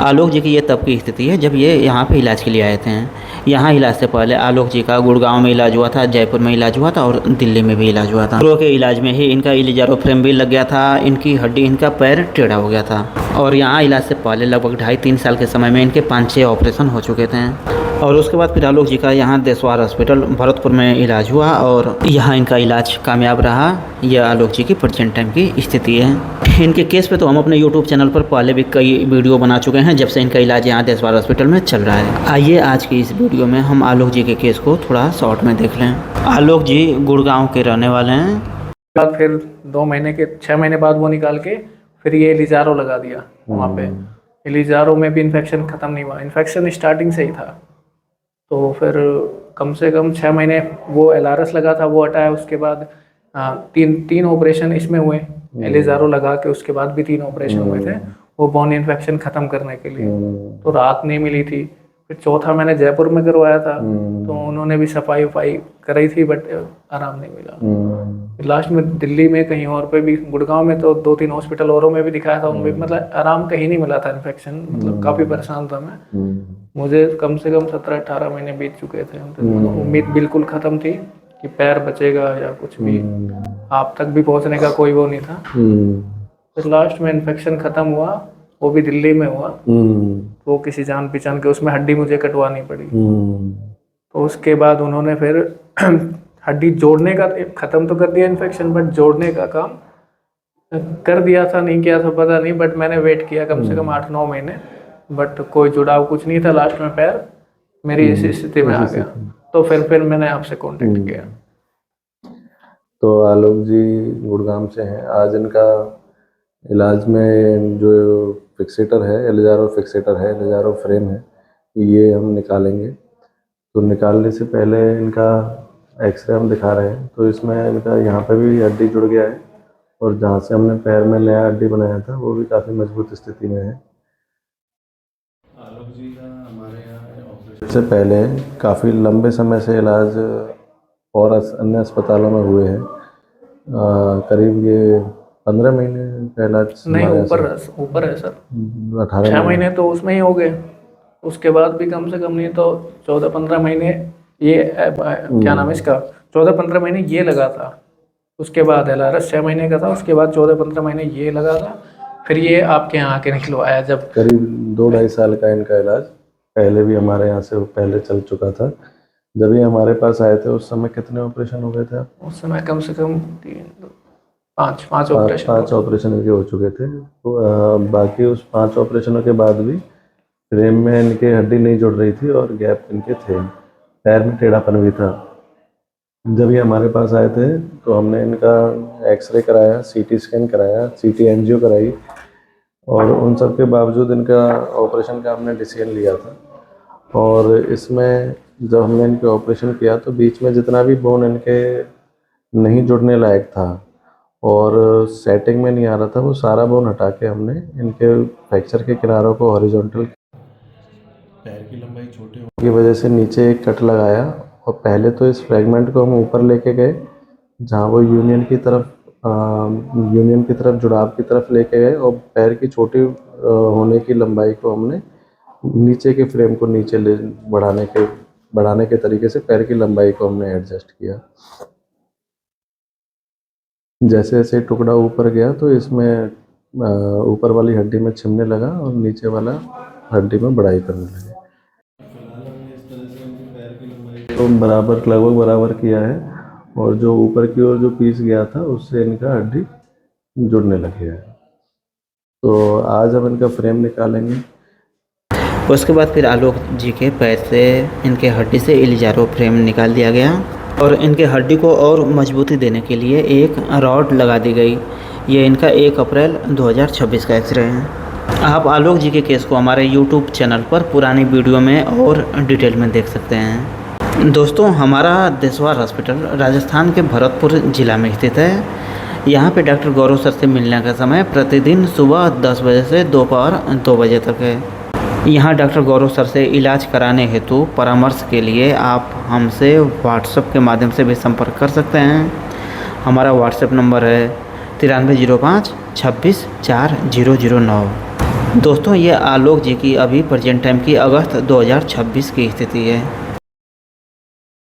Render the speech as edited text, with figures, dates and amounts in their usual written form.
आलोक जी की ये तब की स्थिति है जब ये यहाँ पे इलाज के लिए आए थे। यहाँ इलाज से पहले आलोक जी का गुड़गांव में इलाज हुआ था, जयपुर में इलाज हुआ था और दिल्ली में भी इलाज हुआ था। प्रो के इलाज में ही इनका इलिजारो फ्रेम भी लग गया था, इनकी हड्डी, इनका पैर टेढ़ा हो गया था। और यहाँ इलाज से पहले लगभग 2.5-3 साल के समय में इनके 5-6 ऑपरेशन हो चुके थे। और उसके बाद फिर आलोक जी का यहाँ देशवार हॉस्पिटल भरतपुर में इलाज हुआ और यहाँ इनका इलाज कामयाब रहा। यह आलोक जी की प्रेजेंट टाइम की स्थिति है। इनके केस पे तो हम अपने यूट्यूब चैनल पर पहले भी कई वीडियो बना चुके हैं जब से इनका इलाज यहाँ देशवार हॉस्पिटल में चल रहा है। आइए आज की इस वीडियो में हम आलोक जी के केस को थोड़ा शॉर्ट में देख लें। आलोक जी गुड़गांव के रहने वाले हैं। फिर 2 महीने के 6 महीने बाद वो निकाल के फिर ये इलिजारो लगा दिया वहाँ पे। इलिजारो में भी इन्फेक्शन ख़त्म नहीं हुआ, इन्फेक्शन स्टार्टिंग से ही था। तो फिर कम से कम 6 महीने वो एलआरएस लगा था, वो हटाया। उसके बाद तीन ऑपरेशन इसमें हुए इलिजारो लगा के। उसके बाद भी 3 ऑपरेशन हुए थे वो बोन इन्फेक्शन ख़त्म करने के लिए। तो राहत नहीं मिली थी। फिर चौथा मैंने जयपुर में करवाया था, तो उन्होंने भी सफाई वफाई कराई थी बट आराम नहीं मिला। लास्ट में दिल्ली में कहीं और पे भी, गुड़गांव में तो 2-3 हॉस्पिटल औरों में भी दिखाया था, उनमें मतलब आराम कहीं नहीं मिला था। इन्फेक्शन मतलब काफ़ी परेशान था मैं। मुझे कम से कम 17-18 महीने बीत चुके थे। उम्मीद बिल्कुल ख़त्म थी कि पैर बचेगा या कुछ भी, आप तक भी पहुंचने का कोई वो नहीं था। फिर लास्ट में इन्फेक्शन ख़त्म हुआ, वो भी दिल्ली में हुआ। वो किसी जान पहचान के, उसमें हड्डी मुझे कटवानी पड़ी। तो उसके बाद उन्होंने फिर हड्डी जोड़ने का, ख़त्म तो कर दिया इन्फेक्शन, बट जोड़ने का काम कर दिया था, नहीं किया था पता नहीं, बट मैंने वेट किया कम से कम 8-9 महीने, बट कोई जुड़ाव कुछ नहीं था। लास्ट में पैर मेरी इस स्थिति में आ गया। तो फिर मैंने आपसे कांटेक्ट किया। तो आलोक जी गुड़गांव से हैं। आज इनका इलाज में जो फिक्सेटर है, इलिजारो फिक्सेटर है, इलिजारो फ्रेम है, ये हम निकालेंगे। तो निकालने से पहले इनका एक्सरे हम दिखा रहे हैं। तो इसमें इनका यहाँ पे भी हड्डी जुड़ गया है और जहाँ से हमने पैर में नया हड्डी बनाया था वो भी काफ़ी मजबूत स्थिति में है। आलोक जी का हमारे यहाँ ऑपरेशन से पहले काफ़ी लंबे समय से इलाज और अन्य अस्पतालों में हुए हैं। करीब ये 15 महीने का इलाज नहीं, ऊपर है सर। 6 महीने तो उसमें ही हो गए। उसके बाद भी कम से कम नहीं तो 14-15 महीने ये क्या नाम है इसका, 14-15 महीने ये लगा था। उसके बाद एलआरएस 6 महीने का था, उसके बाद 14-15 महीने ये लगा था। फिर ये आपके यहाँ आके निकलवाया जब करीब 2-2.5 साल का इनका इलाज पहले भी हमारे यहाँ से पहले चल चुका था। जब ये हमारे पास आए थे उस समय कितने ऑपरेशन हो गए थे? उस समय कम से कम 5 ऑपरेशन इनके हो चुके थे। तो बाकी उस 5 ऑपरेशनों के बाद भी फ्रेम में इनके हड्डी नहीं जुड़ रही थी और गैप इनके थे, पैर में टेढ़ापन भी था। जब ये हमारे पास आए थे तो हमने इनका एक्सरे कराया, सीटी स्कैन कराया, सीटी एंजियो कराई और उन सब के बावजूद इनका ऑपरेशन का हमने डिसीजन लिया था। और इसमें जब हमने इनके ऑपरेशन किया तो बीच में जितना भी बोन इनके नहीं जुड़ने लायक था और सेटिंग में नहीं आ रहा था, वो सारा बोन हटा के हमने इनके फ्रैक्चर के किनारों को हॉरिजॉन्टल, पैर की लंबाई छोटी होने की वजह से नीचे एक कट लगाया। और पहले तो इस फ्रैगमेंट को हम ऊपर लेके गए जहाँ वो यूनियन की तरफ जुड़ाव की तरफ लेके गए और पैर की छोटी होने की लंबाई को हमने नीचे के फ्रेम को नीचे ले बढ़ाने के तरीके से पैर की लंबाई को हमने एडजस्ट किया। जैसे जैसे टुकड़ा ऊपर गया तो इसमें ऊपर वाली हड्डी में छिपने लगा और नीचे वाला हड्डी में बढ़ाई करने लगे। फिलहाल हमने इस तरह से इनकी पैर की लंबाई को लगभग बराबर किया है और जो ऊपर की ओर जो पीस गया था उससे इनका हड्डी जुड़ने लग गया है। तो आज हम इनका फ्रेम निकालेंगे। उसके बाद फिर आलोक जी के पैर से इनके हड्डी से इलिजारो फ्रेम निकाल दिया गया और इनके हड्डी को और मजबूती देने के लिए एक रॉड लगा दी गई। ये इनका 1 अप्रैल 2026 का एक्सरे है। आप आलोक जी के केस को हमारे YouTube चैनल पर पुरानी वीडियो में और डिटेल में देख सकते हैं। दोस्तों, हमारा देशवार हॉस्पिटल राजस्थान के भरतपुर ज़िला में स्थित है। यहाँ पे डॉक्टर गौरव सर से मिलने का समय प्रतिदिन सुबह 10 बजे से दोपहर 2 बजे तक है। यहाँ डॉक्टर गौरव सर से इलाज कराने हेतु परामर्श के लिए आप हमसे व्हाट्सएप के माध्यम से भी संपर्क कर सकते हैं। हमारा व्हाट्सएप नंबर है 9305 26 4009। दोस्तों ये आलोक जी की अभी प्रेजेंट टाइम की अगस्त 2026 की स्थिति है।